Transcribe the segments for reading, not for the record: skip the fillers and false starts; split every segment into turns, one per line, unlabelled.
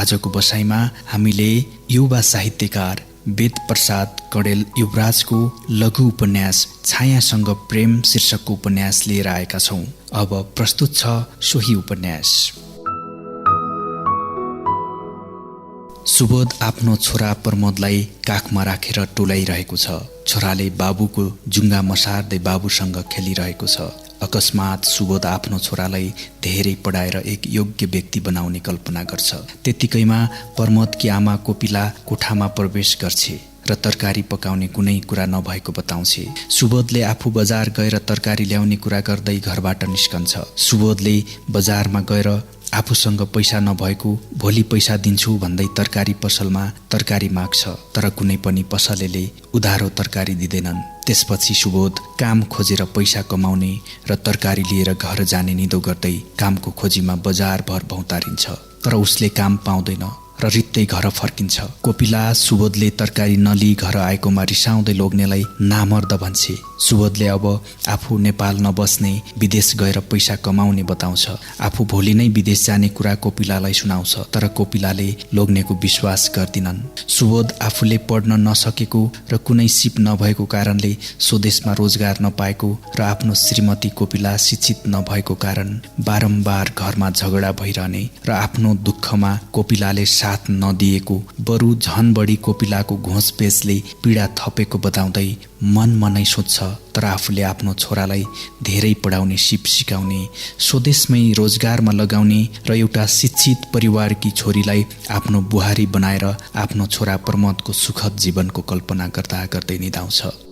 आजको बसाइमा हामीले युवा साहित्यकार वेद प्रसाद कडेल युवराजको लघु उपन्यास छायासँग प्रेम शीर्षकको उपन्यास लिएर आएका छौं। अब प्रस्तुत छ सोही उपन्यास। सुबोध आफ्नो छोरा प्रमोदलाई काखमा राखेर टोलाइरहेको छ। छोराले बाबुको जुङ्गा मसार्दै बाबुसँग खेलिरहेको छ। अकस्मात सुबोध आफ्नो छोरालाई धेरै पढाएर एक योग्य व्यक्ति बनाउने कल्पना गर्छ। त्यतिकैमा प्रमोदकी आमा कोपिला कोठामा प्रवेश गर्छे र तरकारी पकाउने कुनै कुरा नभएको बताउँछे। सुबोधले आफू बजार गएर तरकारी ल्याउने कुरा गर्दै घरबाट निस्कन्छ। सुबोधले बजारमा गएर आफूसँग पैसा नभएको, भोलि पैसा दिन्छु भन्दै तरकारी पसलमा तरकारी माग्छ, तर कुनै पनि पसलेले उधारो तरकारी दिँदैनन्। त्यसपछि सुबोध काम खोजेर पैसा कमाउने र तरकारी लिएर घर जाने निदो गर्दै कामको खोजीमा बजारभर भौतारिन्छ, तर उसले काम पाउँदैन र रित्तै घर फर्किन्छ। कोपिला सुबोधले तरकारी नलिई घर आएकोमा रिसाउँदै लोग्नेलाई नामर्द भन्छे। सुबोधले अब आफू नेपाल नबस्ने, विदेश गएर पैसा कमाउने बताउँछ। आफू भोलि नै विदेश जाने कुरा कोपिलालाई सुनाउँछ, तर कोपिलाले लोग्नेको विश्वास गर्दिनन्। सुबोध आफूले पढ्न नसकेको र कुनै सिप नभएको कारणले स्वदेशमा रोजगार नपाएको र आफ्नो श्रीमती कोपिला शिक्षित नभएको कारण बारम्बार घरमा झगडा भइरहने र आफ्नो दुःखमा कोपिलाले साथ नदिएको, बरु झन बढी कोपिलाको घोषपेचले पीडा थपेको बताउँदै मनै सोध्छ, तर आफूले आफ्नो छोरालाई धेरै पढाउने, सिप सिकाउने, स्वदेशमै रोजगारमा लगाउने र एउटा शिक्षित परिवारकी छोरीलाई आफ्नो बुहारी बनाएर आफ्नो छोरा प्रमोदको सुखद जीवनको कल्पना गर्दा गर्दै निदाउँछ।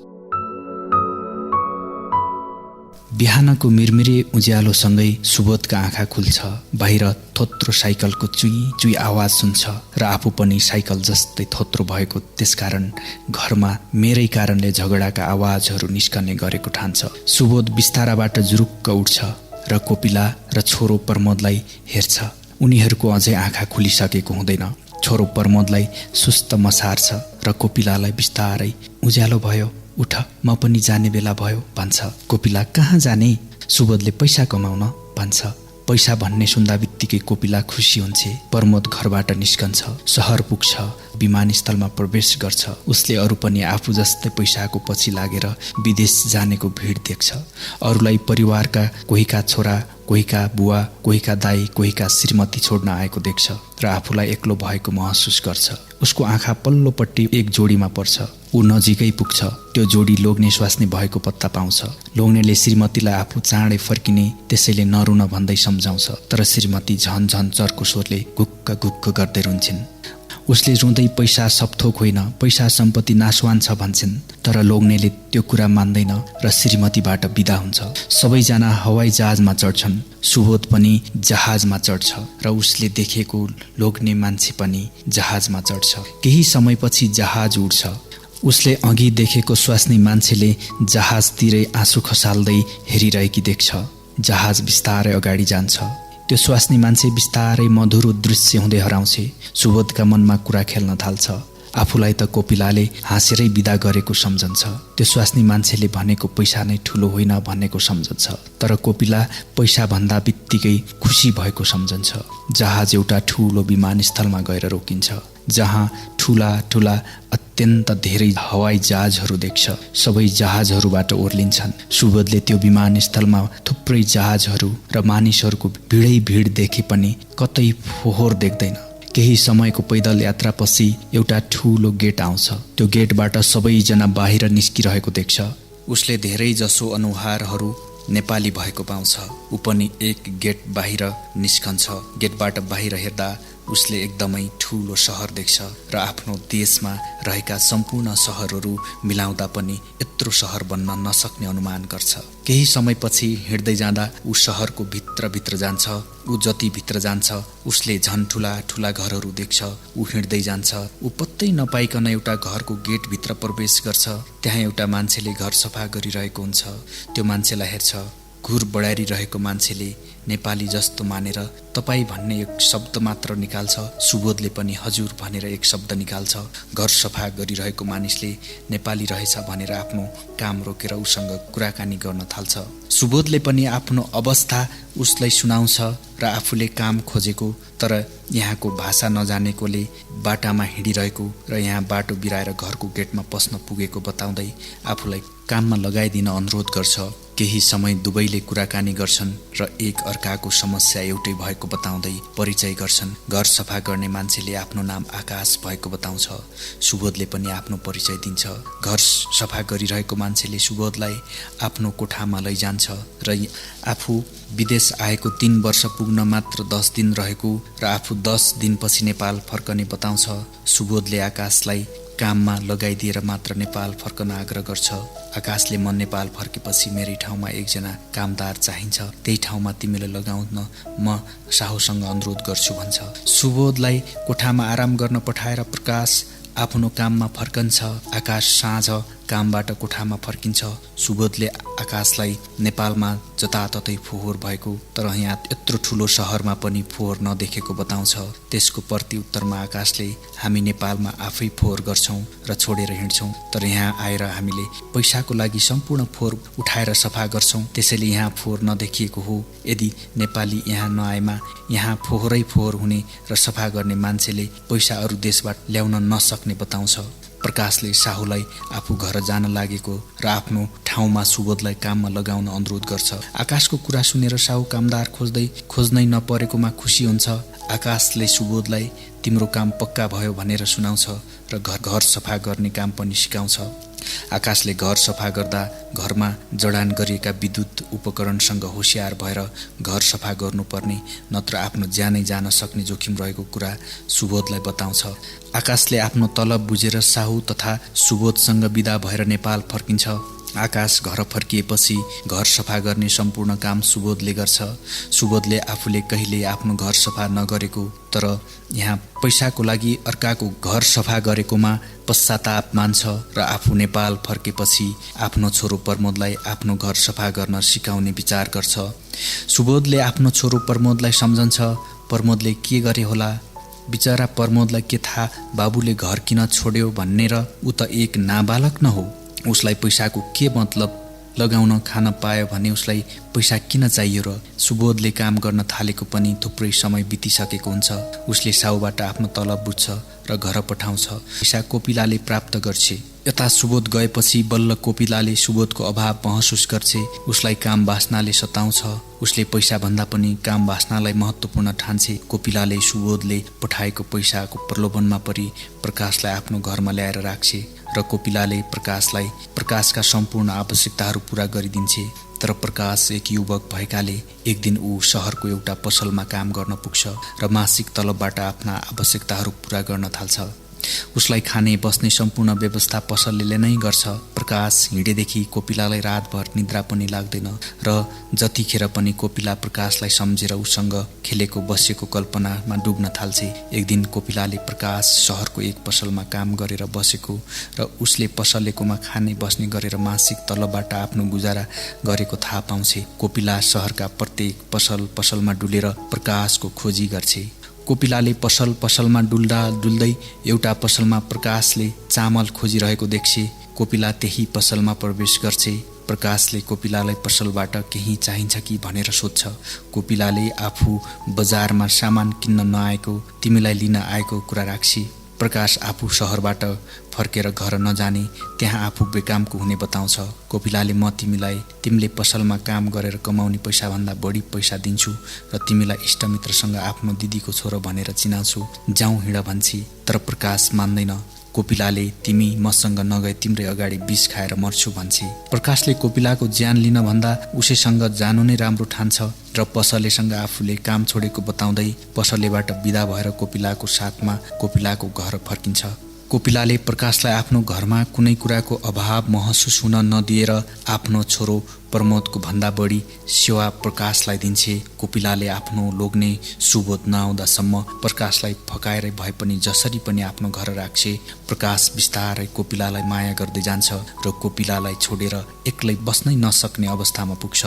बिहानको मिरमिरे उज्यालोसँगै सुबोधका आँखा खुल्छ। बाहिर थोत्रो साइकलको चुई चुई आवाज सुन्छ र आफू पनि साइकल जस्तै थोत्रो भएको त्यसकारण घरमा मेरै कारणले झगडाका आवाजहरू निस्कने गरेको ठान्छ। सुबोध बिस्ताराबाट जुरुक्क उठ्छ र कोपिला र छोरो प्रमोदलाई हेर्छ। उनीहरूको अझै आँखा खुलिसकेको हुँदैन। छोरो प्रमोदलाई सुस्त मसार्छ र कोपिलालाई बिस्तारै उज्यालो भयो, उठ, म पनि जाने बेला भयो भन्छ। कोपिला कहाँ जाने? सुबोधले पैसा कमाउन भन्छ। पैसा भन्ने सुन्दा बित्तिकै कोपिला खुसी हुन्छ। प्रमोद घरबाट निस्कन्छ, सहर पुग्छ, विमानस्थलमा प्रवेश गर्छ। उसले अरू पनि आफू जस्तै पैसाको पछि लागेर विदेश जानेको भिड देख्छ। अरूलाई परिवारका कोहीका छोरा, कोहीका बुवा, कोहीका दाई, कोहीका श्रीमती छोड्न आएको देख्छ र आफूलाई एक्लो भएको महसुस गर्छ। उसको आँखा पल्लोपट्टि एक जोडीमा पर्छ। ऊ नजिकै पुग्छ। त्यो जोडी लोग्ने स्वास्नी भएको पत्ता पाउँछ। लोग्नेले श्रीमतीलाई आफू चाँडै फर्किने, त्यसैले नरुन भन्दै सम्झाउँछ, तर श्रीमती झन झन चर्को स्वरले गुक्क गुक्क गर्दै रुन्छन्। उसले रुँदै पैसा सबथोक होइन, पैसा सम्पत्ति नासवान छ भन्छन्, तर लोग्नेले त्यो कुरा मान्दैन र श्रीमतीबाट बिदा हुन्छ। सबैजना हवाई जहाजमा चढ्छन्। सुबोध पनि जहाजमा चढ्छ र उसले देखेको लोग्ने मान्छे पनि जहाजमा चढ्छ। केही समयपछि जहाज उड्छ। उसले अघि देखेको स्वास्नी मान्छेले जहाजतिरै आँसु खसाल्दै हेरिरहेकी देख्छ। जहाज बिस्तारै अगाडि जान्छ। त्यो स्वास्नी मान्छे बिस्तारै मधुरो दृश्य हुँदै हराउँछ। सुबोधका मनमा कुरा खेल्न थाल्छ। आफूलाई त कोपिलाले हाँसेरै बिदा गरेको सम्झन्छ। त्यो स्वास्नी मान्छेले भनेको पैसा नै ठुलो होइन भनेको सम्झन्छ, तर कोपिला पैसा भन्दा बित्तिकै खुसी भएको सम्झन्छ। जहाज एउटा ठुलो विमानस्थलमा गएर रोकिन्छ, जहाँ ठुला ठुला अत्यन्त धेरै हवाई जहाजहरू देख्छ। सबै जहाजहरूबाट ओर्लिन्छन्। सुबोधले त्यो विमानस्थलमा थुप्रै जहाजहरू र मानिसहरूको भिडै भिड देखे पनि कतै फोहोर देख्दैन। केही समयको पैदल यात्रापछि एउटा ठुलो गेट आउँछ। त्यो गेटबाट सबैजना बाहिर निस्किरहेको देख्छ। उसले धेरै जसो अनुहारहरू नेपाली भएको पाउँछ। ऊ पनि एक गेट बाहिर निस्कन्छ। गेटबाट बाहिर हेर्दा उसले एकदमै ठुलो सहर देख्छ र आफ्नो देशमा रहेका सम्पूर्ण सहरहरू मिलाउँदा पनि यत्रो सहर बन्न नसक्ने अनुमान गर्छ। केही समयपछि हिँड्दै जाँदा ऊ सहरको भित्र जान्छ। ऊ जति भित्र जान्छ उसले झन ठुला ठुला घरहरू देख्छ। ऊ हिँड्दै जान्छ। ऊ पत्तै नपाइकन एउटा घरको गेटभित्र प्रवेश गर्छ। त्यहाँ एउटा मान्छेले घर सफा गरिरहेको हुन्छ। त्यो मान्छेलाई हेर्छ। घुर बढारिरहेको मान्छेले नेपाली जस्तो मानेर तपाईँ भन्ने एक शब्द मात्र निकाल्छ। सुबोधले पनि हजुर भनेर एक शब्द निकाल्छ। घर सफा गरिरहेको मानिसले नेपाली रहेछ भनेर आफ्नो काम रोकेर उसँग कुराकानी गर्न थाल्छ। सुबोधले पनि आफ्नो अवस्था उसलाई सुनाउँछ र आफूले काम खोजेको तर यहाँको भाषा नजानेकोले बाटामा हिँडिरहेको र यहाँ बाटो बिराएर घरको गेटमा पस्न पुगेको बताउँदै आफूलाई काममा लगाइदिन अनुरोध गर्छ। केही समय दुवैले कुराकानी गर्छन् र एक अर्काको समस्या एउटै भएको बताउँदै परिचय गर्छन्। घर सफा गर्ने मान्छेले आफ्नो नाम आकाश भएको बताउँछ। सुबोधले पनि आफ्नो परिचय दिन्छ। घर सफा गरिरहेको मान्छेले सुबोधलाई आफ्नो कोठामा लैजान्छ र आफू विदेश आएको 3 वर्ष पुग्न मात्र 10 दिन रहेको र आफू 10 दिनपछि नेपाल फर्कने बताउँछ। सुबोधले आकाशलाई काममा लगाइदिएर मात्र नेपाल फर्कन आग्रह गर्छ। आकाशले म नेपाल फर्केपछि मेरै ठाउँमा एकजना कामदार चाहिन्छ, त्यही ठाउँमा तिमीले लगाउन म साहुसँग अनुरोध गर्छु भन्छ। सुबोधलाई कोठामा आराम गर्न पठाएर प्रकाश आफ्नो काममा फर्कन्छ। आकाश साँझ कामबाट कोठामा फर्किन्छ। सुबोधले आकाशलाई नेपालमा जताततै फोहोर भएको तर यहाँ यत्रो ठुलो सहरमा पनि फोहोर नदेखेको बताउँछ। त्यसको प्रत्युत्तरमा आकाशले हामी नेपालमा आफै फोहोर गर्छौं र छोडेर हिँड्छौं, तर यहाँ आएर हामीले पैसाको लागि सम्पूर्ण फोहोर उठाएर सफा गर्छौं, त्यसैले यहाँ फोहोर नदेखिएको हो। यदि नेपाली यहाँ नआएमा यहाँ फोहोरै फोहोर हुने र सफा गर्ने मान्छेले पैसा अरू देशबाट ल्याउन नसक्ने बताउँछ। प्रकाशले साहुलाई आफू घर जान लागेको र आफ्नो ठाउँमा सुबोधलाई काममा लगाउन अनुरोध गर्छ। आकाशको कुरा सुनेर साहु कामदार खोज्नै नपरेकोमा खुसी हुन्छ। आकाशले सुबोधलाई तिम्रो काम पक्का भयो भनेर सुनाउँछ र घर सफा गर्ने काम पनि सिकाउँछ। आकाशले घर सफा गर्दा घरमा जडान गरिएका विद्युत उपकरणसँग होशियार भएर घर सफा गर्नुपर्ने, नत्र आफ्नो ज्यानै जान सक्ने जोखिम रहेको कुरा सुबोधलाई बताउँछ। आकाशले आफ्नो तलब बुझेर साहु तथा सुबोधसँग विदा भएर नेपाल फर्किन्छ। आकाश घर फर्किएपछि घर सफा गर्ने सम्पूर्ण काम सुबोधले गर्छ। सुबोधले आफूले कहिले आफ्नो घर सफा नगरेको तर यहाँ पैसाको लागि अर्काको घर सफा गरेकोमा पश्चाताप मान्छ र आफू नेपाल फर्केपछि आफ्नो छोरो प्रमोदलाई आफ्नो घर सफा गर्न सिकाउने विचार गर्छ। सुबोधले आफ्नो छोरो प्रमोदलाई सम्झन्छ। प्रमोदले के गरे होला, बिचरा प्रमोदलाई के थाहा बाबुले घर किन छोड्यो भन्ने, र ऊ त एक नाबालक न हो, उसलाई पैसाको के मतलब, लगाउन खान पायो भने उसलाई पैसा किन चाहियो र। सुबोधले काम गर्न थालेको पनि थुप्रै समय बितिसकेको हुन्छ। उसले साहुबाट आफ्नो तलब बुझ्छ र घर पठाउँछ। पैसा कोपिलाले प्राप्त गर्छ। यता सुबोध गएपछि बल्ल कोपिलाले सुबोधको अभाव महसुस गर्छ। उसलाई काम वासनाले सताउँछ। उसले पैसा भन्दा पनि काम वासनालाई महत्त्वपूर्ण ठान्छे। कोपिलाले सुबोधले पठाएको पैसाको प्रलोभनमा परि प्रकाशलाई आफ्नो घरमा ल्याएर राख्छ र कोपिलाले प्रकाशका सम्पूर्ण आवश्यकताहरू पूरा गरिदिन्छे। तर प्रकाश एक युवक भएकाले एक दिन ऊ शहरको एउटा पसलमा काम गर्न पुग्छ र मासिक तलबबाट आफ्ना आवश्यकताहरू पूरा गर्न थाल्छ। उसलाई खाने बस्ने सम्पूर्ण व्यवस्था पसलले नै गर्छ। प्रकाश हिँडेदेखि कोपिलालाई रातभर निद्रा पनि लाग्दैन र जतिखेर पनि कोपिला प्रकाशलाई सम्झेर उसँग खेलेको बसेको कल्पनामा डुब्न थाल्छ। एक दिन कोपिलाले प्रकाश शहरको एक पसलमा काम गरेर बसेको र उसले पसलेकोमा खाने बस्ने गरेर मासिक तलबबाट आफ्नो गुजारा गरेको थाहा पाउँछ। कोपिला शहरका प्रत्येक पसलमा डुलेर प्रकाशको खोजी गर्छ। कोपिलाले पसलमा डुल्दै एउटा पसलमा प्रकाशले चामल खोजिरहेको देख्छ। कोपिला त्यही पसलमा प्रवेश गर्छ। प्रकाशले कोपिलालाई पसलबाट केही चाहिन्छ कि भनेर सोध्छ। कोपिलाले आफू बजारमा सामान किन्न नआएको, तिमीलाई लिन आएको कुरा राख्छ। प्रकाश आफू शहरबाट फर्केर घर नजाने, त्यहाँ आफू बेकामको हुने बताउँछ। कोपिलाले म तिमीले पसलमा काम गरेर कमाउने पैसाभन्दा बढी पैसा दिन्छु र तिमीलाई इष्टमित्रसँग आफ्नो दिदीको छोरो भनेर चिनाउँछु, जाउँ हिँड भन्छी। तर प्रकाश मान्दैन। कोपिलाले तिमी मसँग नगए तिम्रै अगाडि विष खाएर मर्छु भन्छे। प्रकाशले कोपिलाको ज्यान लिन भन्दा उसैसँग जानु नै राम्रो ठान्छ र पसलेसँग आफूले काम छोडेको बताउँदै पसलेबाट विदा भएर कोपिलाको साथमा कोपिलाको घर फर्किन्छ। कोपिलाले प्रकाशलाई आफ्नो घरमा कुनै कुराको अभाव महसुस हुन नदिएर आफ्नो छोरो प्रमोदको भन्दा बढी सेवा प्रकाशलाई दिन्छे। कोपिलाले आफ्नो लोग्ने सुबोध नआउँदासम्म प्रकाशलाई फकाएरै भए पनि जसरी पनि आफ्नो घर राख्छे। प्रकाश बिस्तारै कोपिलालाई माया गर्दै जान्छ र कोपिलालाई छोडेर एक्लै बस्नै नसक्ने अवस्थामा पुग्छ।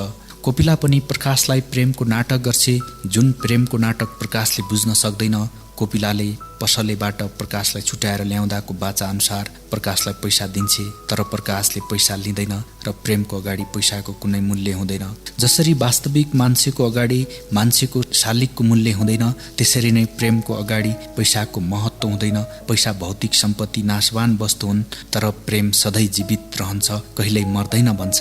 कोपिला पनि प्रकाशलाई प्रेमको नाटक गर्छे, जुन प्रेमको नाटक प्रकाशले बुझ्न सक्दैन। कोपिलाले पसलेबाट प्रकाशलाई छुट्याएर ल्याउँदाको बाचा अनुसार प्रकाशलाई पैसा दिन्छे, तर प्रकाशले पैसा लिँदैन र प्रेमको अगाडि पैसाको कुनै मूल्य हुँदैन। जसरी वास्तविक मान्छेको अगाडि मान्छेको शालिगको मूल्य हुँदैन, त्यसरी नै प्रेमको अगाडि पैसाको महत्त्व हुँदैन। पैसा भौतिक सम्पत्ति नाशवान वस्तु हुन्, तर प्रेम सधैँ जीवित रहन्छ, कहिल्यै मर्दैन भन्छ।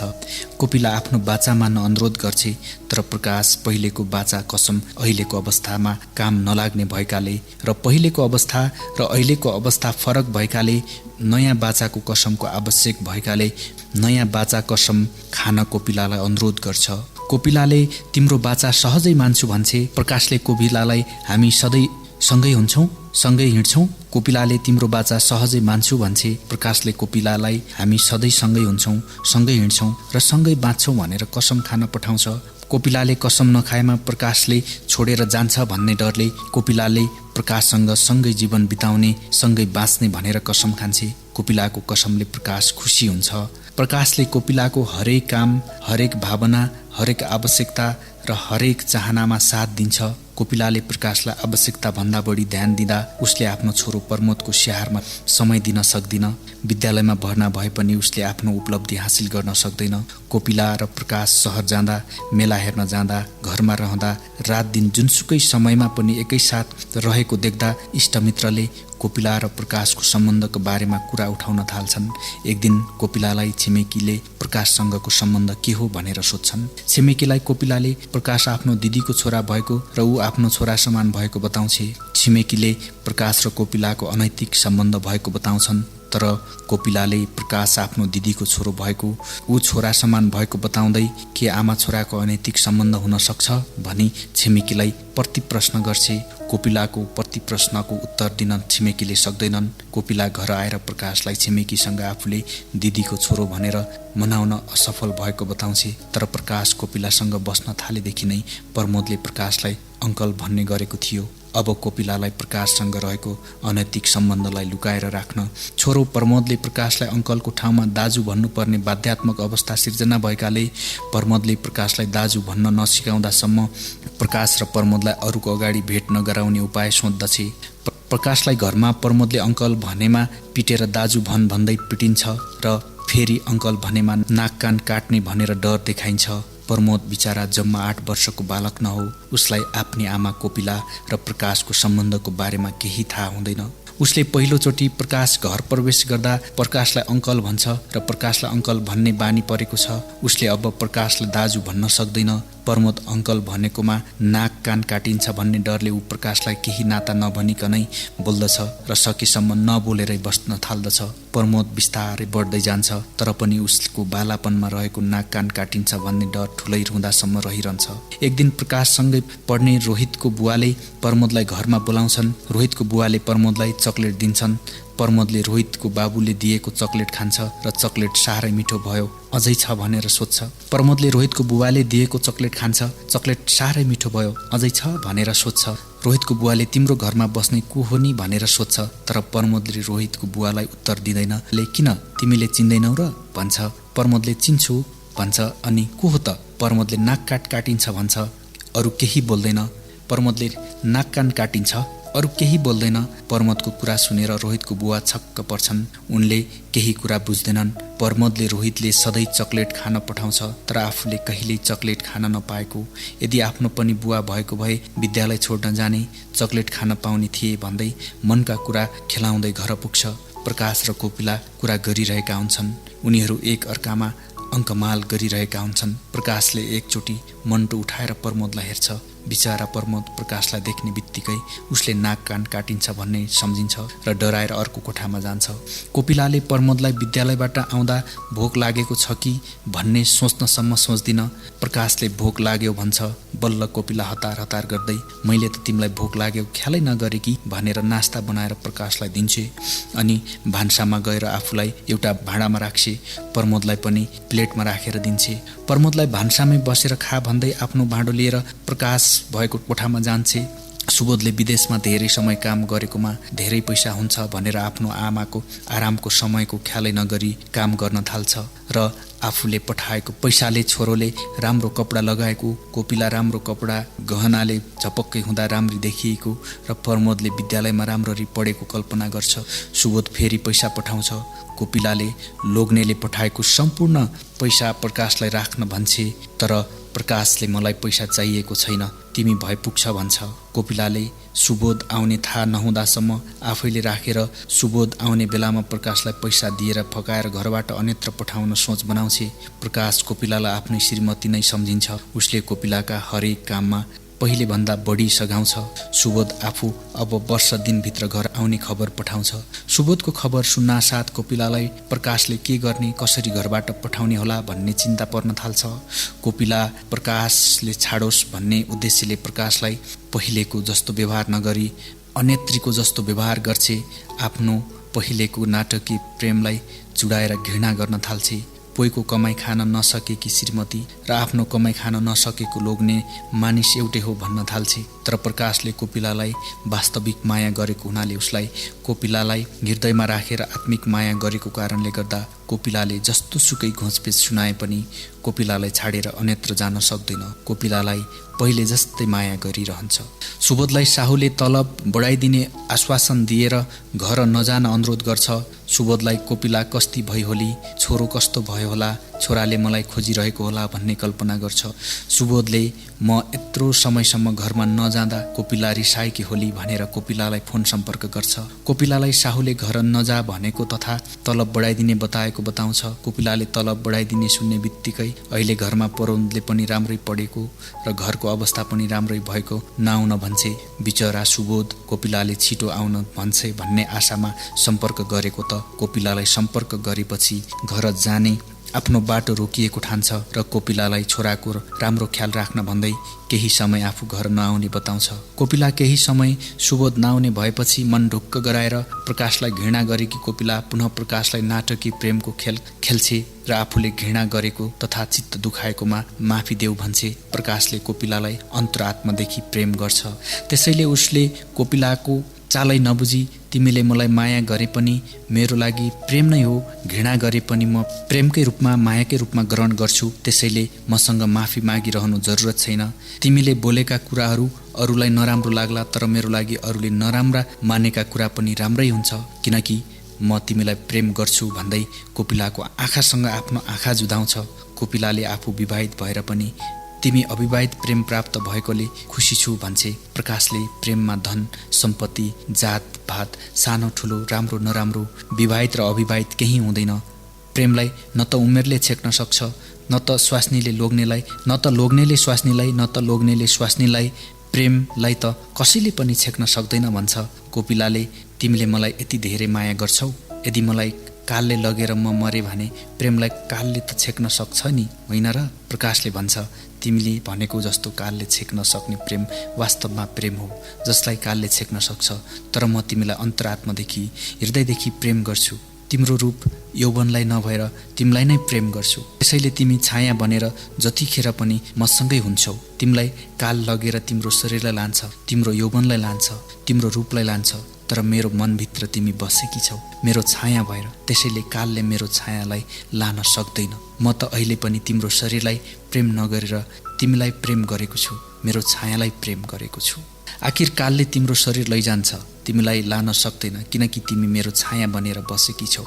कोपिला आफ्नो बाचा मान्न अनुरोध गर्छे, तर प्रकाश पहिलेको बाचा कसम अहिलेको अवस्थामा काम नलाग्ने भएकाले र पहिलेको अवस्था र अहिलेको अवस्था फरक भएकाले नयाँ बाचाको कसमको आवश्यक भएकाले नयाँ बाचा कसम खान कोपिलालाई अनुरोध गर्छ। कोपिलाले तिम्रो बाचा सहजै मान्छु भन्छे। प्रकाशले कोपिलालाई हामी सधैँ सँगै हुन्छौँ, सँगै हिँड्छौँ। कोपिलाले तिम्रो बाचा सहजै मान्छु भन्छे। प्रकाशले कोपिलालाई हामी सधैँ सँगै हुन्छौँ, सँगै हिँड्छौँ र सँगै बाँच्छौँ भनेर कसम खान पठाउँछ। कोपिलाले कसम नखाएमा प्रकाशले छोडेर जान्छ भन्ने डरले कोपिलाले प्रकाशसँग सँगै जीवन बिताउने, सँगै बाँच्ने भनेर कसम खान्छे। कोपिलाको कसमले प्रकाश खुसी हुन्छ। प्रकाशले कोपिलाको हरेक काम, हरेक भावना, हरेक आवश्यकता र हरेक चाहनामा साथ दिन्छ। कोपिलाले प्रकाशलाई आवश्यकता भन्दा बढी ध्यान दिँदा उसले आफ्नो छोरो प्रमोदको स्याहारमा समय दिन सक्दिन। विद्यालयमा भर्ना भए पनि उसले आफ्नो उपलब्धि हासिल गर्न सक्दैन। कोपिला र प्रकाश सहर जाँदा, मेला हेर्न जाँदा, घरमा रहँदा, रात दिन जुनसुकै समयमा पनि एकैसाथ रहेको देख्दा इष्टमित्रले कोपिला र प्रकाशको सम्बन्धको बारेमा कुरा उठाउन थाल्छन्। एक दिन कोपिलालाई छिमेकीले प्रकाशसँगको सम्बन्ध के हो भनेर सोध्छन्। छिमेकीलाई कोपिलाले प्रकाश आफ्नो दिदीको छोरा भएको र ऊ आफ्नो छोरा समान भएको बताउँछे। छिमेकीले प्रकाश र कोपिलाको अनैतिक सम्बन्ध भएको बताउँछन्, तर कोपिलाले प्रकाश आफ्नो दिदीको छोरो भएको, ऊ छोरा समान भएको बताउँदै के आमा छोराको अनैतिक सम्बन्ध हुन सक्छ भनी छिमेकीलाई प्रति प्रश्न गर्छे। कोपिलाको प्रति प्रश्नको उत्तर दिन छिमेकीले सक्दैनन्। कोपिला घर आएर प्रकाशलाई छिमेकीसँग आफूले दिदीको छोरो भनेर मनाउन असफल भएको बताउँछे। तर प्रकाश कोपिलासँग बस्न थालेदेखि नै प्रमोदले प्रकाशलाई अङ्कल भन्ने गरेको थियो। अब कोपिलालाई प्रकाशसँग रहेको अनैतिक सम्बन्धलाई लुकाएर राख्न छोरो प्रमोदले प्रकाशलाई अङ्कलको ठाउँमा दाजु भन्नुपर्ने बाध्यात्मक अवस्था सिर्जना भएकाले प्रमोदले प्रकाशलाई दाजु भन्न नसिकाउँदासम्म प्रकाश र प्रमोदलाई अरूको अगाडि भेट नगराउने उपाय सोध्दछे। प्रकाशलाई घरमा प्रमोदले अङ्कल भनेमा पिटेर दाजु भन्दै पिटिन्छ र फेरि अङ्कल भनेमा नाक कान काट्ने भनेर डर देखाइन्छ। प्रमोद बिचारा जम्मा 8 वर्षको बालक न हो, उसलाई आफ्नी आमा कोपिला र प्रकाशको सम्बन्धको बारेमा केही थाहा हुँदैन। उसले पहिलोचोटि प्रकाश घर प्रवेश गर्दा प्रकाशलाई अङ्कल भन्छ र प्रकाशलाई अङ्कल भन्ने बानी परेको छ। उसले अब प्रकाशलाई दाजु भन्न सक्दैन। प्रमोद अङ्कल भनेकोमा नाक कान काटिन्छ भन्ने डरले ऊ प्रकाशलाई केही नाता नभनिकनै बोल्दछ र सकेसम्म नबोलेरै बस्न थाल्दछ। प्रमोद बिस्तारै बढ्दै जान्छ, तर पनि उसको बालापनमा रहेको नाक कान काटिन्छ भन्ने डर ठुलै हुँदासम्म रहिरहन्छ। एक दिन प्रकाशसँगै पढ्ने रोहितको बुवाले प्रमोदलाई घरमा बोलाउँछन्। रोहितको बुवाले प्रमोदलाई चकलेट दिन्छन्। प्रमोदले रोहितको बाबुले दिएको चकलेट खान्छ र चकलेट साह्रै मिठो भयो, अझै छ भनेर सोध्छ। प्रमोदले रोहितको बुवाले दिएको चकलेट खान्छ, चकलेट साह्रै मिठो भयो, अझै छ भनेर सोध्छ। रोहितको बुवाले तिम्रो घरमा बस्ने को हो नि भनेर सोध्छ, तर प्रमोदले रोहितको बुवालाई उत्तर दिँदैन। ले किन तिमीले चिन्दैनौ र भन्छ। प्रमोदले चिन्छु भन्छ। अनि को हो त? प्रमोदले नाक काट काटिन्छ भन्छ। अरू केही बोल्दैन। प्रमोदले नाक कान काटिन्छ, अरू केही बोल्दैन। प्रमोदको कुरा सुनेर रोहितको बुवा छक्क पर्छन्। उनले केही कुरा बुझ्दैनन्। प्रमोदले रोहितले सधैँ चकलेट खान पठाउँछ, तर आफूले कहिल्यै चकलेट खान नपाएको। यदि आफ्नो पनि बुवा भएको भए विद्यालय छोड्न जाने, चकलेट खान पाउने थिए भन्दै मनका कुरा खेलाउँदै घर पुग्छ। प्रकाश र कोपिला कुरा गरिरहेका हुन्छन्। उनीहरू एक अर्कामा अङ्कमाल गरिरहेका हुन्छन्। प्रकाशले एकचोटि मन्टो उठाएर प्रमोदलाई हेर्छ। बिचरा प्रमोद प्रकाशलाई देख्ने बित्तिकै उसले नाक कान काटिन्छ भन्ने सम्झिन्छ र डराएर अर्को कोठामा जान्छ। कोपिलाले प्रमोदलाई विद्यालयबाट आउँदा भोक लागेको छ कि भन्ने सोच्नसम्म सोच्दिन। प्रकाशले भोक लाग्यो भन्छ। बल्ल कोपिला हतार हतार गर्दै मैले त तिमीलाई भोक लाग्यो ख्यालै नगरे कि भनेर नास्ता बनाएर प्रकाशलाई दिन्छे। अनि भान्सामा गएर आफूलाई एउटा भाँडामा राख्छे, प्रमोदलाई पनि प्लेटमा राखेर दिन्छे। प्रमोदलाई भान्सामै बसेर खा भन्दै आफ्नो भाँडो लिएर प्रकाश भएको कोठामा जान्छे। सुबोधले विदेशमा धेरै समय काम गरेकोमा धेरै पैसा हुन्छ भनेर आफ्नो आमाको आरामको समयको ख्यालै नगरी काम गर्न थाल्छ र आफूले पठाएको पैसाले छोरोले राम्रो कपडा लगाएको, कोपिला राम्रो कपडा गहनाले झपक्कै हुँदा राम्री देखिएको र प्रमोदले विद्यालयमा राम्ररी पढेको कल्पना गर्छ। सुबोध फेरि पैसा पठाउँछ। कोपिलाले लोग्नेले पठाएको सम्पूर्ण पैसा प्रकाशलाई राख्न भन्छे, तर प्रकाशले मलाई पैसा चाहिएको छैन, तिमी भए पुग्छ भन्छ। कोपिलाले सुबोध आउने थाहा नहुँदासम्म आफैले राखेर सुबोध आउने बेलामा प्रकाशलाई पैसा दिएर फकाएर घरबाट अन्यत्र पठाउन सोच बनाउँछे। प्रकाश कोपिलालाई आफ्नै श्रीमती नै सम्झिन्छ। उसले कोपिलाका हरेक काममा पहिले भन्दा बढी सघाउँछ। सुबोध आफू अब वर्ष दिनभित्र घर आउने खबर पठाउँछ। सुबोधको खबर सुन्नासाथ कोपिलालाई प्रकाशले के गर्ने, कसरी घरबाट पठाउने होला भन्ने चिन्ता पर्न थाल्छ। कोपिला प्रकाशले छाडोस् भन्ने उद्देश्यले प्रकाशलाई पहिलेको जस्तो व्यवहार नगरी अन्यत्रीको जस्तो व्यवहार गर्छे। आफ्नो पहिलेको नाटकीय प्रेमलाई जुडाएर घृणा गर्न थाल्छे। कोहीको कमाई खान नसकेकी श्रीमती र आफ्नो कमाई खान नसकेको लोग्ने मानिस एउटै हो भन्न थाल्छे। तर प्रकाशले कोपिलालाई वास्तविक माया गरेको हुनाले उसलाई कोपिलालाई हृदयमा राखेर आत्मिक माया गरेको कारणले गर्दा कोपिलाले जस्तो सुकै घोचपेच सुनाए पनि कोपिलालाई छाडेर अन्यत्र जान सक्दैन। कोपिलालाई पहिले जस्तै माया गरिरहन्छ। सुबोधलाई साहुले तलब बढाइदिने आश्वासन दिएर घर नजान अनुरोध गर्छ। सुबोधलाई कोपिला कस्ती भई होली, छोरो कस्तो भयो होला, छोराले मलाई खोजिरहेको होला भन्ने कल्पना गर्छ। सुबोधले म यत्रो समयसम्म घरमा नजाँदा कोपिला रिसाएकी होली भनेर कोपिलालाई फोन सम्पर्क गर्छ। कोपिलालाई साहुले घर नजा भनेको तथा तलब बढाइदिने बताउँछ। कोपिलाले तलब बढाइदिने सुन्ने बित्तिकै अहिले घरमा प्रमोदले पनि राम्रै पढेको र घरको अवस्था पनि राम्रै भएको नआउन भन्छे। बिचरा सुबोध कोपिलाले छिटो आउन भन्छे भन्ने आशामा सम्पर्क गरेको त कोपिलालाई सम्पर्क गरेपछि घर जाने आफ्नो बाटो रोकिएको ठान्छ र कोपिलालाई छोराको राम्रो ख्याल राख्न भन्दै केही समय आफू घर नआउने बताउँछ। कोपिला केही समय सुबोध नआउने भएपछि मन ढुक्क गराएर प्रकाशलाई घृणा गरेकी कोपिला पुनः प्रकाशलाई नाटकीय प्रेमको खेल खेल्छे र आफूले घृणा गरेको तथा चित्त दुखाएकोमा माफी देऊ भन्छे। प्रकाशले कोपिलालाई अन्तरात्मादेखि प्रेम गर्छ। त्यसैले उसले कोपिलाको चालै नबुझी तिमीले मलाई माया गरे पनि मेरो लागि प्रेम नै हो, घृणा गरे पनि म प्रेमकै रूपमा मायाकै रूपमा ग्रहण गर्छु, त्यसैले मसँग माफी मागिरहनु जरुरत छैन। तिमीले बोलेका कुराहरू अरूलाई नराम्रो लाग्ला, तर मेरो लागि अरूले नराम्रा मानेका कुरा पनि राम्रै हुन्छ, किनकि म तिमीलाई प्रेम गर्छु भन्दै कोपिलाको आँखासँग आफ्नो आँखा जुधाउँछ। कोपिलाले आफू विवाहित भएर पनि तिमी अविवाहित प्रेम प्राप्त भएकोले खुसी छु भन्छे। प्रकाशले प्रेममा धन सम्पत्ति जात भात सानो ठुलो राम्रो नराम्रो विवाहित र अविवाहित केही हुँदैन। प्रेमलाई न त उमेरले छेक्न सक्छ, न त स्वास्नीले लोग्नेलाई, न त लोग्नेले स्वास्नीलाई, न त लोग्नेले स्वास्नीलाई। प्रेमलाई त कसैले पनि छेक्न सक्दैन भन्छ। कोपिलाले तिमीले मलाई यति धेरै माया गर्छौ, यदि मलाई कालले लगेर म मरे भने प्रेमलाई कालले त छेक्न सक्छ नि, होइन र? प्रकाशले भन्छ तिमीले भनेको जस्तो कालले छेक्न सक्ने प्रेम वास्तवमा प्रेम हो जसलाई कालले छेक्न सक्छ। तर म तिमीलाई अन्तरात्मादेखि हृदयदेखि प्रेम गर्छु। तिम्रो रूप यौवनलाई नभएर तिमीलाई नै प्रेम गर्छु। त्यसैले तिमी छाया बनेर जतिखेर पनि मसँगै हुन्छौ। तिमीलाई काल लगेर तिम्रो शरीरलाई लान्छ, तिम्रो यौवनलाई लान्छ, तिम्रो रूपलाई लान्छ, तर मेरो मनभित्र तिमी बसेकी छौ मेरो छाया भएर। त्यसैले कालले मेरो छायालाई लान सक्दैन। म त अहिले पनि तिम्रो शरीरलाई प्रेम नगरेर तिमीलाई प्रेम गरेको छु, मेरो छायालाई प्रेम गरेको छु। आखिर कालले तिम्रो शरीर लैजान्छ, तिमीलाई लान सक्दैन, किनकि तिमी मेरो छाया बनेर बसेकी छौ।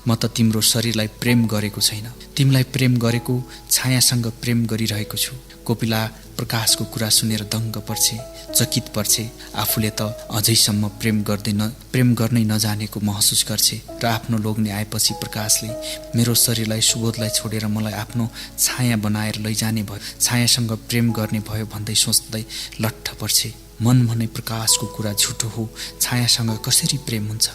म त तिम्रो शरीरलाई प्रेम गरेको छैन, तिमीलाई प्रेम गरेको छायासँग प्रेम गरिरहेको छु। कोपिला प्रकाशको कुरा सुनेर दङ्ग पर्छे, चकित पर्छे। आफूले त अझैसम्म प्रेम गर्नै नजानेको महसुस गर्छे र आफ्नो लोग्ने आएपछि प्रकाशले मेरो शरीरलाई सुबोधलाई छोडेर मलाई आफ्नो छाया बनाएर लैजाने भयो, छायासँग प्रेम गर्ने भयो भन्दै सोच्दै लट्ठ पर्छे। मन भने प्रकाशको कुरा झुटो हो, छायासँग कसरी प्रेम हुन्छ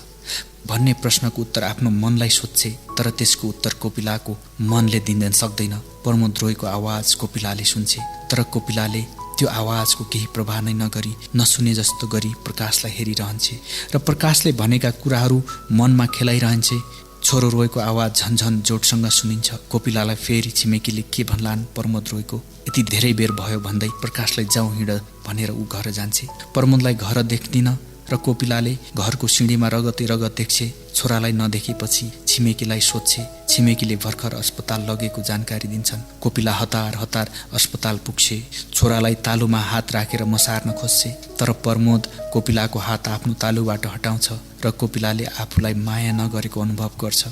भन्ने प्रश्नको उत्तर आफ्नो मनलाई सोध्छे, तर त्यसको उत्तर कोपिलाको मनले दिन सक्दैन। प्रमोद रोयको आवाज कोपिलाले सुन्छे, तर कोपिलाले त्यो आवाजको केही प्रभाव नै नगरी नसुने जस्तो गरी प्रकाशलाई हेरिरहन्छे र प्रकाशले भनेका कुराहरू मनमा खेलाइरहन्छे। छोरो रोयको आवाज झन्झन जोडसँग सुनिन्छ। कोपिलालाई फेरि छिमेकीले के भन्लान् प्रमोद रोयको यति धेरै बेर भयो भन्दै प्रकाशलाई जाउँ हिँड भनेर ऊ घर जान्छे। प्रमोदलाई घर देख्दिन र कोपिलाले घरको सिँढीमा रगते रगत देख्छे। छोरालाई नदेखेपछि छिमेकीलाई सोध्छे। छिमेकीले भर्खर अस्पताल लगेको जानकारी दिन्छन्। कोपिला हतार हतार अस्पताल पुग्छे। छोरालाई तालुमा हात राखेर मसार्न खोज्छे, तर प्रमोद कोपिलाको हात आफ्नो तालुबाट हटाउँछ र कोपिलाले आफूलाई माया नगरेको अनुभव गर्छ,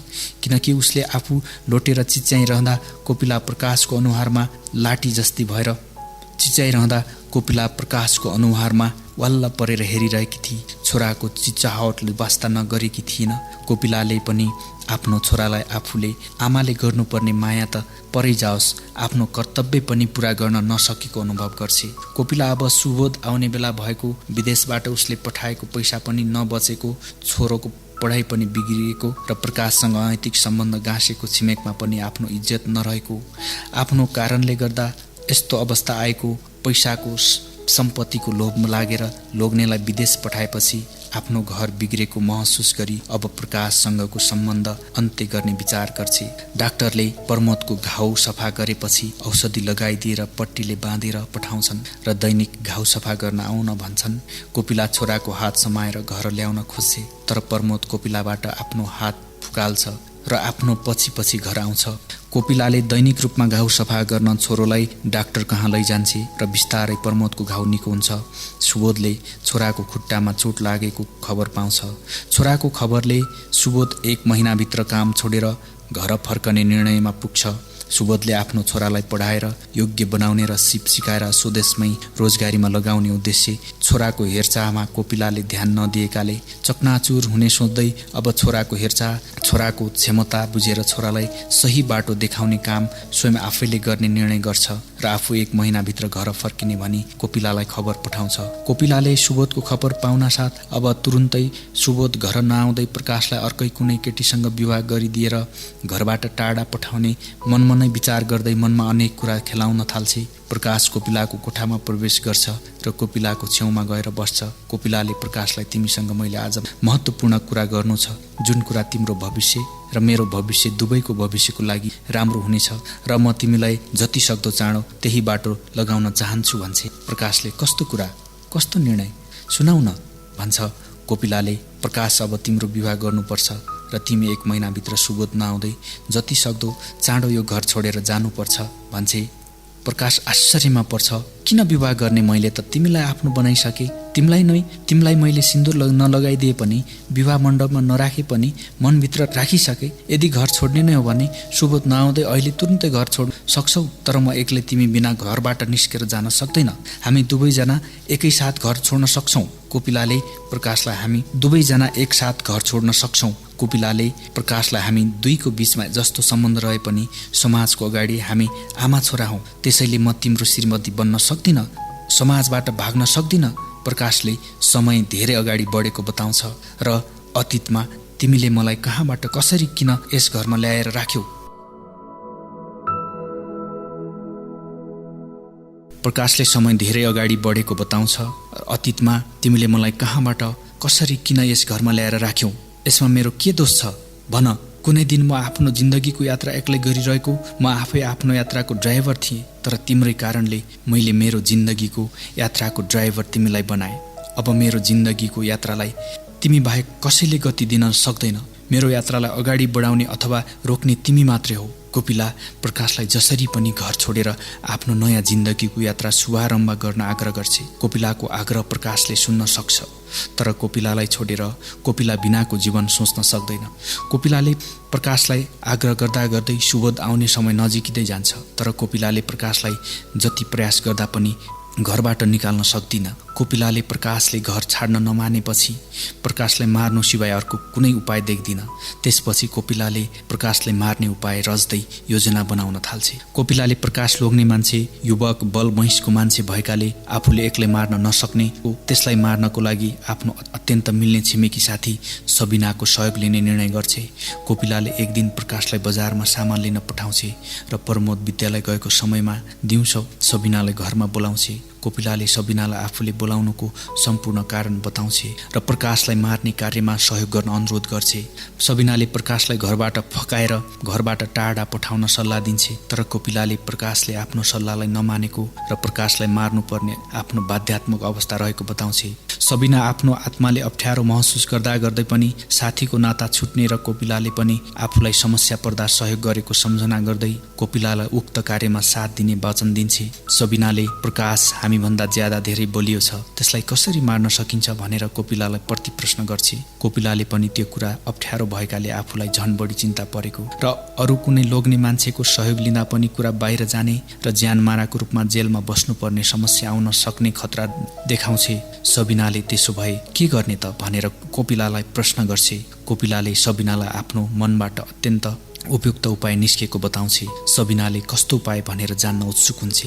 किनकि उसले आफू लोटेर चिच्याइरहँदा कोपिला प्रकाशको अनुहारमा लाठी जस्ती भएर चिच्याइरहँदा कोपिला प्रकाशको अनुहारमा वाल्ल परेर हेरिरहेकी थिए। छोराको चिच्चाहटले वास्ता नगरेकी थिएन। कोपिलाले पनि आफ्नो छोरालाई आफूले आमाले गर्नुपर्ने माया त परै जाओस्, आफ्नो कर्तव्य पनि पूरा गर्न नसकेको अनुभव गर्छे। कोपिला अब सुबोध आउने बेला भएको, विदेशबाट उसले पठाएको पैसा पनि नबचेको, छोरोको पढाइ पनि बिग्रिएको र प्रकाशसँग अनैतिक सम्बन्ध गाँसेको, छिमेकमा पनि आफ्नो इज्जत नरहेको, आफ्नो कारणले गर्दा यस्तो अवस्था आएको, पैसाको सम्पत्तिको लोभमा लागेर लोग्नेलाई विदेश पठाएपछि आफ्नो घर बिग्रेको महसुस गरी अब प्रकाशसँगको सम्बन्ध अन्त्य गर्ने विचार गर्छे। डाक्टरले प्रमोदको घाउ सफा गरेपछि औषधि लगाइदिएर पट्टीले बाँधेर पठाउँछन् र दैनिक घाउ सफा गर्न आउन भन्छन्। कोपिला छोराको हात समाएर घर ल्याउन खोज्छे, तर प्रमोद कोपिलाबाट आफ्नो हात फुकाल्छ र आफ्नो पछि पछि घर आउँछ। कोपिलाले दैनिक रूपमा घाउ सफा गर्न छोरोलाई डाक्टर कहाँ लैजान्छे र बिस्तारै प्रमोदको घाउ निको हुन्छ। सुबोधले छोराको खुट्टामा चोट लागेको खबर पाउँछ। छोराको खबरले सुबोध 1 महिनाभित्र काम छोडेर घर फर्कने निर्णयमा पुग्छ। सुबोधले आफ्नो छोरालाई पढाएर योग्य बनाउने र सिप सिकाएर स्वदेशमै रोजगारीमा लगाउने उद्देश्य छोराको हेरचाहमा कोपिलाले ध्यान नदिएकाले चकनाचुर हुने सोच्दै अब छोराको हेरचाह, छोराको क्षमता बुझेर छोरालाई सही बाटो देखाउने काम स्वयं आफैले गर्ने निर्णय गर्छ र आफू 1 महिनाभित्र घर फर्किने भनी कोपिलालाई खबर पठाउँछ। कोपिलाले सुबोधको खबर पाउनासाथ अब तुरुन्तै सुबोध घर नआउँदै प्रकाशलाई अर्कै कुनै केटीसँग विवाह गरिदिएर घरबाट टाढा पठाउने मनमा नै विचार गर्दै मनमा अनेक कुरा खेलाउन थाल्छे। प्रकाश कोपिलाको कोठामा प्रवेश गर्छ र कोपिलाको छेउमा गएर बस्छ। कोपिलाले प्रकाशलाई तिमीसँग मैले आज महत्त्वपूर्ण कुरा गर्नु छ, जुन कुरा तिम्रो भविष्य र मेरो भविष्य दुवैको भविष्यको लागि राम्रो हुनेछ र म तिमीलाई जति सक्दो चाँडो त्यही बाटो लगाउन चाहन्छु भन्छे। प्रकाशले कस्तो कुरा, कस्तो निर्णय सुनाउ न भन्छ। कोपिलाले प्रकाश अब तिम्रो विवाह गर्नुपर्छ र तिमी 1 महिनाभित्र सुबोध नआउँदै जति सक्दो चाँडो यो घर छोडेर जानुपर्छ भन्छे। प्रकाश आश्चर्यमा पर्छ। किन विवाह गर्ने? मैले त तिमीलाई आफ्नो बनाइसके। तिमीलाई मैले सिन्दुर नलगाइदिए पनि, विवाह मण्डपमा नराखे पनि मनभित्र राखिसके। यदि घर छोड्ने नै हो भने सुबोध नआउँदै अहिले तुरुन्तै घर छोड्न सक्छौ, तर म एक्लै तिमी बिना घरबाट निस्केर जान सक्दैन। हामी दुवैजना एकैसाथ घर छोड्न सक्छौँ। कोपिलाले प्रकाशलाई हामी दुवैजना एकसाथ घर छोड्न सक्छौँ। कोपिलाले प्रकाशलाई हामी दुईको बीचमा जस्तो सम्बन्ध रहे पनि समाजको अगाडि हामी आमा छोरा हौँ, त्यसैले म तिम्रो श्रीमती बन्न सक्दिन, समाजबाट भाग्न सक्दिन। प्रकाशले समय धेरै अगाडि बढेको बताउँछ र अतीतमा तिमीले मलाई कहाँबाट कसरी किन यस घरमा ल्याएर राख्यौ? प्रकाशले समय धेरै अगाडि बढेको बताउँछ। अतीतमा तिमीले मलाई कहाँबाट कसरी किन यस घरमा ल्याएर राख्यौ? यसमा मेरो के दोष छ भन? कुनै दिन म आफ्नो जिन्दगीको यात्रा एक्लै गरिरहेको, म आफै आफ्नो यात्राको ड्राइभर थिएँ, तर तिम्रै कारणले मैले मेरो जिन्दगीको यात्राको ड्राइभर तिमीलाई बनाएँ। अब मेरो जिन्दगीको यात्रालाई तिमी बाहेक कसैले गति दिन सक्दैन। मेरो यात्रालाई अगाडि बढाउने अथवा रोक्ने तिमी मात्रै हो। कोपिला प्रकाशलाई जसरी पनि घर छोडेर आफ्नो नयाँ जिन्दगीको यात्रा शुभारम्भ गर्न आग्रह गर्छ। कोपिलाको आग्रह प्रकाशले सुन्न सक्छ, तर कोपिलालाई छोडेर कोपिला बिनाको जीवन सोच्न सक्दैन। कोपिलाले प्रकाशलाई आग्रह गर्दा गर्दै सुबोध आउने समय नजिकिँदै जान्छ, तर कोपिलाले प्रकाशलाई जति प्रयास गर्दा पनि घरबाट निकाल्न सक्दिन। कोपिलाले प्रकाशले घर छाड्न नमानेपछि प्रकाशलाई मार्नु सिवाय अर्को कुनै उपाय देख्दिन। त्यसपछि कोपिलाले प्रकाशलाई मार्ने उपाय रच्दै योजना बनाउन थाल्छ। कोपिलाले प्रकाश लोग्ने मान्छे, युवक, बल महिषको मान्छे भएकाले आफूले एक्लै मार्न नसक्ने, त्यसलाई मार्नको लागि आफ्नो अत्यन्त मिल्ने छिमेकी साथी सबिनाको सहयोग लिने निर्णय गर्छ। कोपिलाले एक दिन प्रकाशलाई बजारमा सामान लिन पठाउँछ र प्रमोद विद्यालय गएको समयमा दिउँसो सबिनालाई घरमा बोलाउँछ। कोपिलाले सबिनालाई आफूले बोलाउनुको सम्पूर्ण कारण बताउँछ र प्रकाशलाई मार्ने कार्यमा सहयोग गर्न अनुरोध गर्छ। सबिनाले प्रकाशलाई घरबाट फकाएर घरबाट टाढा पठाउन सल्लाह दिन्छ, तर कोपिलाले प्रकाशले आफ्नो सल्लाहलाई नमानेको र प्रकाशलाई मार्नुपर्ने आफ्नो बाध्यात्मक अवस्था रहेको बताउँछ। सबिना आफ्नो आत्माले अप्ठ्यारो महसुस गर्दा गर्दै पनि साथीको नाता छुट्ने र कोपिलाले पनि आफूलाई समस्या पर्दा सहयोग गरेको सम्झना गर्दै कोपिलालाई उक्त कार्यमा साथ दिने वचन दिन्छ। सबिनाले प्रकाश हामीभन्दा ज्यादा धेरै बलियो छ, त्यसलाई कसरी मार्न सकिन्छ भनेर कोपिलालाई प्रति प्रश्न गर्छ। कोपिलाले पनि त्यो कुरा अप्ठ्यारो भएकाले आफूलाई झन बढी चिन्ता परेको र अरू कुनै लोग्ने मान्छेको सहयोग लिँदा पनि कुरा बाहिर जाने र ज्यानमाराको रूपमा जेलमा बस्नुपर्ने समस्या आउन सक्ने खतरा देखाउँछ। सबिनाले त्यसो भए के गर्ने त भनेर कोपिलालाई प्रश्न गर्छ। कोपिलाले सबिनालाई आफ्नो मनबाट अत्यन्त उपयुक्त उपाय निस्केको बताउँछ। सबिनाले कस्तो उपाय भनेर जान्न उत्सुक हुन्छ।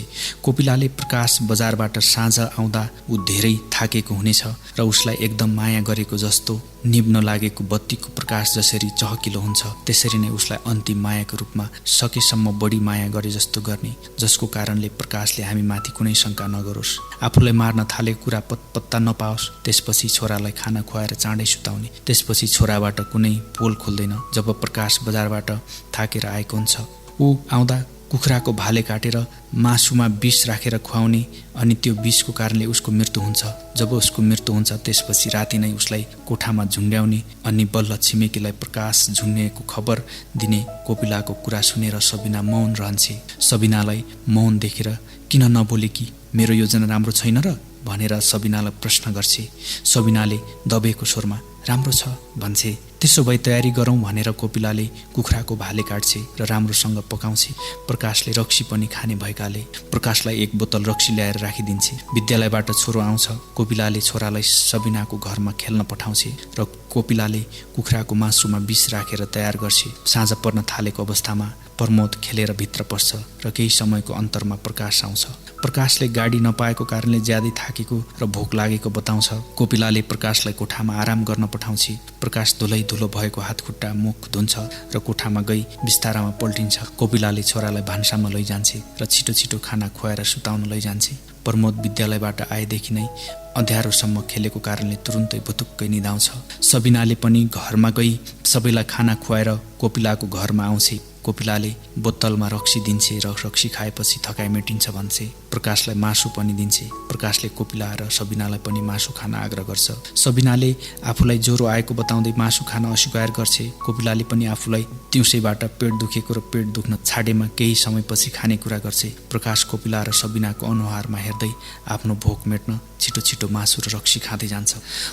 कोपिलाले प्रकाश बजारबाट साँझ आउँदा ऊ धेरै थाकेको हुनेछ र उसलाई एकदम माया गरेको जस्तो, निभ्न लागेको बत्तीको प्रकाश जसरी चहकिलो हुन्छ त्यसरी नै उसलाई अन्तिम मायाको रूपमा सकेसम्म बढी माया गरे जस्तो गर्ने, जसको कारणले प्रकाशले हामी माथि कुनै शङ्का नगरोस्, आफूलाई मार्न थालेको कुरा पत्ता नपाओस्। त्यसपछि छोरालाई खाना खुवाएर चाँडै सुताउने। त्यसपछि छोराबाट कुनै पोल खोल्दैन। जब प्रकाश बजारबाट थाकेर आएको हुन्छ, ऊ आउँदा कुखुराको भाले काटेर मासुमा विष राखेर खुवाउने अनि त्यो विषको कारणले उसको मृत्यु हुन्छ। जब उसको मृत्यु हुन्छ त्यसपछि राति नै उसलाई कोठामा झुन्ड्याउने अनि बल्ल छिमेकीलाई प्रकाश झुन्डिएको खबर दिने। कोपिलाको कुरा सुनेर सबिना मौन रहन्छ। सबिनालाई मौन देखेर किन नबोलेकी, मेरो योजना राम्रो छैन र भनेर सबिनालाई प्रश्न गर्छ। सबिनाले दबेको स्वरमा राम्रो छ भन्छे। त्यसो भए तयारी गरौँ भनेर कोपिलाले कुखुराको भाले काट्छ र राम्रोसँग पकाउँछ। प्रकाशले रक्सी पनि खाने भएकाले प्रकाशलाई एक बोतल रक्सी ल्याएर राखिदिन्छ। विद्यालयबाट छोरो आउँछ। कोपिलाले छोरालाई सबिनाको घरमा खेल्न पठाउँछ र कोपिलाले कुखुराको मासुमा विष राखेर तयार गर्छ। साँझ पर्न थालेको अवस्थामा प्रमोद खेलेर भित्र पस्छ र केही समयको अन्तरमा प्रकाश आउँछ। प्रकाशले गाडी नपाएको कारणले ज्यादै थाकेको र भोक लागेको बताउँछ। कोपिलाले प्रकाशलाई कोठामा आराम गर्न पठाउँछ। प्रकाश धुलो भएको हातखुट्टा मुख धुन्छ र कोठामा गई बिस्तारामा पल्टिन्छ। कोपिलाले छोरालाई भान्सामा लैजान्छ र छिटो छिटो खाना खुवाएर सुताउन लैजान्छ। प्रमोद विद्यालयबाट आएदेखि नै अँध्यारोसम्म खेलेको कारणले तुरुन्तै भुतुक्कै निदाउँछ। सबिनाले पनि घरमा गई सबैलाई खाना खुवाएर कोपिलाको घरमा आउँछ। कोपिलाले बोतलमा रक्सी दिन्छ र रक्सी खाएपछि थकाइ मेटिन्छ भन्छ। प्रकाशलाई मासु पनि दिन्छ। प्रकाशले कोपिला र सबिनालाई पनि मासु खान आग्रह गर्छ। सबिनाले आफूलाई ज्वरो आएको बताउँदै मासु खान अस्वीकार गर्छ। कोपिलाले पनि आफूलाई दिउँसैबाट पेट दुखेको र पेट दुख्न छाडेमा केही समयपछि खाने कुरा गर्छ। प्रकाश कोपिला र सबिनाको अनुहारमा हेर्दै आफ्नो भोक मेट्न छिटो छिटो मासु र रक्सी खाँदै जान्छ।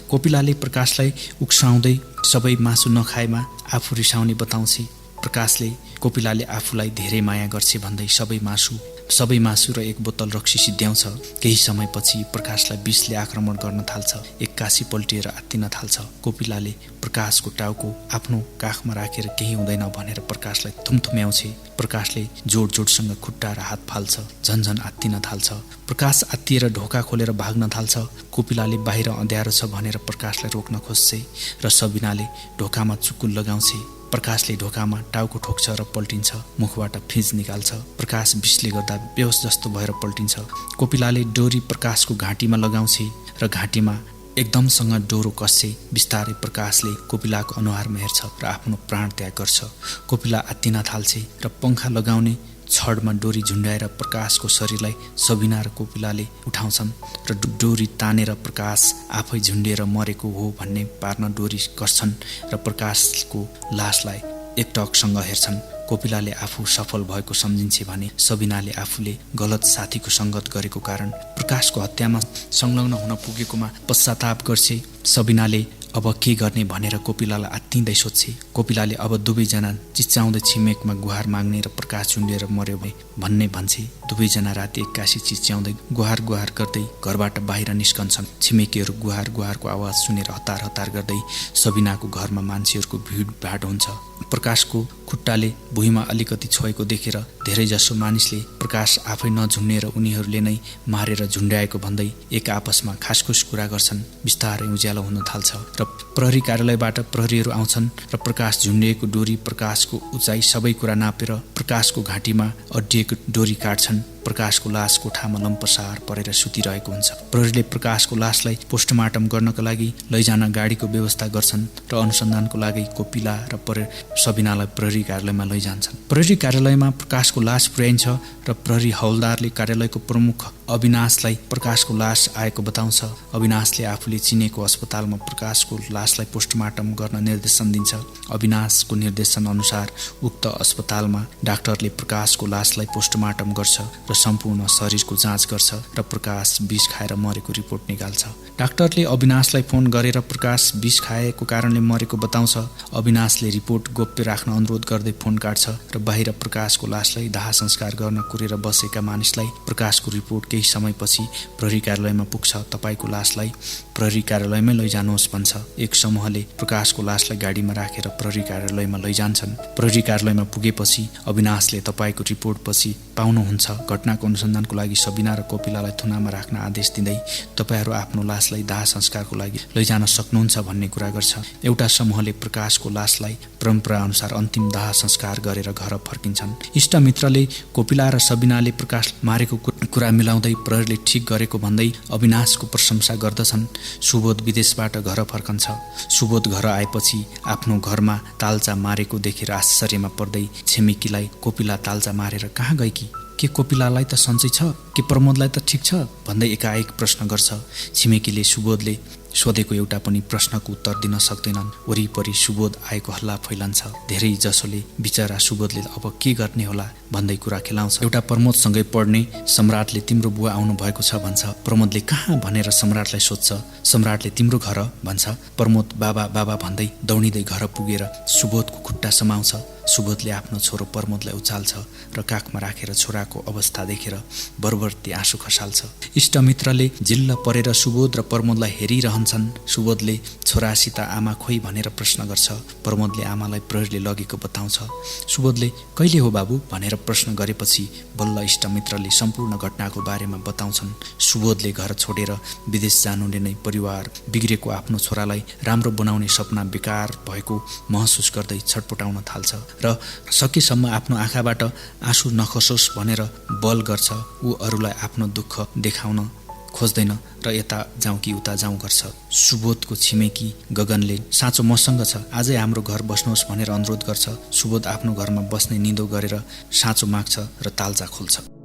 कोपिलाले प्रकाशलाई उक्साउँदै सबै मासु नखाएमा आफू रिसाउने बताउँछ। प्रकाशले कोपिलाले आफूलाई धेरै माया गर्छ भन्दै सबै मासु र एक बोतल रक्सी सिद्ध्याउँछ। केही समयपछि प्रकाशलाई विषले आक्रमण गर्न थाल्छ। एक्कासी पल्टिएर आत्तिन थाल्छ। कोपिलाले प्रकाशको टाउको आफ्नो काखमा राखेर केही हुँदैन भनेर प्रकाशलाई थुम्थुम्याउँछ। प्रकाशले जोडसँग खुट्टा र हात फाल्छ। झन्झन आत्तिन थाल्छ। प्रकाश आत्तिएर ढोका खोलेर भाग्न थाल्छ। कोपिलाले बाहिर अँध्यारो छ भनेर प्रकाशलाई रोक्न खोज्छ र सबिनाले ढोकामा चुक्कुल लगाउँछ। प्रकाशले ढोकामा टाउको ठोक्छ र पल्टिन्छ। मुखबाट फिँज निकाल्छ। प्रकाश विषले गर्दा बेहोस जस्तो भएर पल्टिन्छ। कोपिलाले डोरी प्रकाशको घाँटीमा लगाउँछ र घाँटीमा एकदमसँग डोरो कस्छ। बिस्तारै प्रकाशले कोपिलाको अनुहारमा हेर्छ र आफ्नो प्राण त्याग गर्छ। कोपिला आत्तिन थाल्छ र पङ्खा लगाउने छडमा डोरी झुन्ड्याएर प्रकाशको शरीरलाई सबिना र कोपिलाले उठाउँछन् र डोरी तानेर प्रकाश आफै झुन्डिएर मरेको हो भन्ने पार्न डोरी कस्छन् र प्रकाशको लासलाई एकटकसँग हेर्छन्। कोपिलाले आफू सफल भएको सम्झिन्छे भने सबिनाले आफूले गलत साथीको सङ्गत गरेको कारण प्रकाशको हत्यामा संलग्न हुन पुगेकोमा पश्चाताप गर्छे। सबिनाले अब के गर्ने भनेर कोपिलालाई आत्तिँदै सोध्छे। कोपिलाले अब दुवैजना चिच्याउँदै छिमेकमा गुहार माग्ने र प्रकाश झुन्डिएर मर्यो भन्ने भन्छे। दुवैजना राति एक्कासी चिच्याउँदै गुहार गुहार गर्दै घरबाट बाहिर निस्कन्छन्। छिमेकीहरू गुहार गुहारको आवाज सुनेर हतार हतार गर्दै सबिनाको घरमा मान्छेहरूको भिडभाड हुन्छ। प्रकाशको खुट्टाले भुइँमा अलिकति छोएको देखेर धेरैजसो मानिसले प्रकाश आफै नझुन्नेर उनीहरूले नै मारेर झुन्ड्याएको भन्दै एक आपसमा खासखुस कुरा गर्छन्। बिस्तारै उज्यालो हुन थाल्छ र प्रहरी कार्यालयबाट प्रहरीहरू आउँछन् र प्रकाश झुन्डिएको डोरी, प्रकाशको उचाइ सबै कुरा नापेर प्रकाशको घाँटीमा अड्डिएको डोरी काट्छन्। प्रकाशको लास कोठामा लम्पसार परेर सुतिरहेको हुन्छ। प्रहरीले प्रकाशको लासलाई पोस्टमार्टम गर्नका लागि लैजान गाडीको व्यवस्था गर्छन् र अनुसन्धानको लागि कोपिला र सबिनालाई प्रहरी कार्यालयमा लैजान्छन्। प्रहरी कार्यालयमा प्रकाशको लास पुर्याइन्छ र प्रहरी हौलदारले कार्यालयको प्रमुख अविनाशलाई प्रकाशको लास आएको बताउँछ। अविनाशले आफूले चिनेको अस्पतालमा प्रकाशको लासलाई पोस्टमार्टम गर्न निर्देशन दिन्छ। अविनाशको निर्देशन अनुसार उक्त अस्पतालमा डाक्टरले प्रकाशको लासलाई पोस्टमार्टम गर्छ र सम्पूर्ण शरीरको जाँच गर्छ र प्रकाश विष खाएर मरेको रिपोर्ट निकाल्छ। डाक्टरले अविनाशलाई फोन गरेर प्रकाश विष खाएको कारणले मरेको बताउँछ। अविनाशले रिपोर्ट गोप्य राख्न अनुरोध गर्दै फोन काट्छ र बाहिर प्रकाशको लासलाई दाह संस्कार गर्न कुरेर बसेका मानिसलाई प्रकाशको रिपोर्ट केही समयपछि प्रहरी कार्यालयमा पुग्छ। तपाईको लासलाई प्रहरी कार्यालयमै लैजानुहोस् भन्छ। एक समूहले प्रकाशको लासलाई गाडीमा राखेर प्रहरी कार्यालयमा लैजान्छन्। प्रहरी कार्यालयमा पुगेपछि अविनाशले तपाईको रिपोर्ट पछि पाउनुहुन्छ। घटनाको अनुसन्धानको लागि सबिना र कोपिलालाई थुनामा राख्न आदेश दिँदै तपाईहरू आफ्नो लासलाई दाह संस्कारको लागि लैजान सक्नुहुन्छ भन्ने कुरा गर्छ। एउटा समूहले प्रकाशको लासलाई परम्परा अनुसार अन्तिम दाह संस्कार गरेर घर फर्किन्छन्। इष्टमित्रले कोपिला र सबिनाले प्रकाश मारेको कुरा मिलाउँदै प्रहरीले ठिक गरेको भन्दै अविनाशको प्रशंसा गर्दछन्। सुबोध विदेशबाट घर फर्कन्छ। सुबोध घर आएपछि आफ्नो घरमा तालचा मारेको देखेर आश्चर्यमा पर्दै छिमेकीलाई कोपिला तालचा मारेर कहाँ गएकी? के कोपिलालाई त सन्चै छ? के प्रमोदलाई त ठिक छ? भन्दै एकाएक प्रश्न गर्छ। छिमेकीले सुबोधले सोधेको एउटा पनि प्रश्नको उत्तर दिन सक्दैनन्। वरिपरि सुबोध आएको हल्ला फैलन्छ। धेरै जसोले बिचरा सुबोधले अब के गर्ने होला भन्दै कुरा खेलाउँछ। एउटा प्रमोदसँगै पढ्ने सम्राटले तिम्रो बुवा आउनु भएको छ भन्छ। प्रमोदले कहाँ भनेर सम्राटलाई सोध्छ। सम्राटले तिम्रो घर भन्छ। प्रमोद बाबा बाबा भन्दै दौडिँदै घर पुगेर सुबोधको खुट्टा समाउँछ। सुबोधले आफ्नो छोरो प्रमोदलाई उचाल्छ र काखमा राखेर छोराको अवस्था देखेर बरबर्ती आँसु खसाल्छ। इष्टमित्रले जिल्ल परेर सुबोध र प्रमोदलाई हेरिरहन्छन्। सुबोधले छोरासित आमा खोइ भनेर प्रश्न गर्छ। प्रमोदले आमालाई प्रहरीले लगेको बताउँछ। सुबोधले कहिले हो बाबु भनेर प्रश्न गरेपछि बल्ल इष्टमित्रले सम्पूर्ण घटनाको बारेमा बताउँछन्। सुबोधले घर छोडेर विदेश जानुले नै परिवार बिग्रेको आफ्नो छोरालाई राम्रो बनाउने सपना बेकार भएको महसुस गर्दै छटपटाउन थाल्छ र सकेसम्म आफ्नो आँखाबाट आँसु नखसोस् भनेर बल गर्छ। ऊ अरूलाई आफ्नो दुःख देखाउन खोज्दैन र यता जाउँ कि उता जाउँ गर्छ। सुबोधको छिमेकी गगनले साँचो मसँग छ, आजै हाम्रो घर बस्नुहोस् भनेर अनुरोध गर्छ। सुबोध आफ्नो घरमा बस्ने निदो गरेर साँचो माग्छ र तालचा खोल्छ।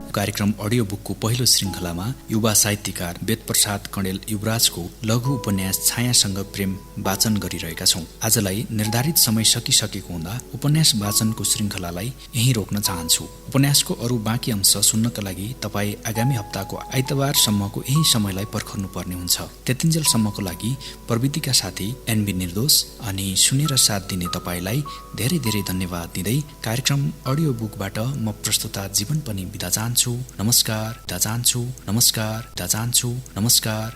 कार्यक्रम अडियो बुकको पहिलो श्रृङ्खलामा युवा साहित्यकार वेदप्रसाद कणेल युवराजको लघु उपन्यास छायासँग प्रेम वाचन गरिरहेका छौं। आजलाई निर्धारित समय सकिसकेको हुँदा उपन्यास वाचनको श्रृङ्खलालाई यहीँ रोक्न चाहन्छु। उपन्यासको अरू बाँकी अंश सुन्नका लागि तपाईँ आगामी हप्ताको आइतबारसम्मको यही समयलाई पर्खनुपर्ने हुन्छ। त्यतिन्जेलसम्मको लागि प्रविधिका साथी एनबी निर्दोष अनि सुनेर साथ दिने तपाईलाई धेरै धेरै धन्यवाद दिँदै कार्यक्रम अडियो बुकबाट म प्रस्तुता जीवन पनि बिदा चाहन्छु। नमस्कार, बिदा चाहन्छु। नमस्कार, बिदा चाहन्छु। नमस्कार।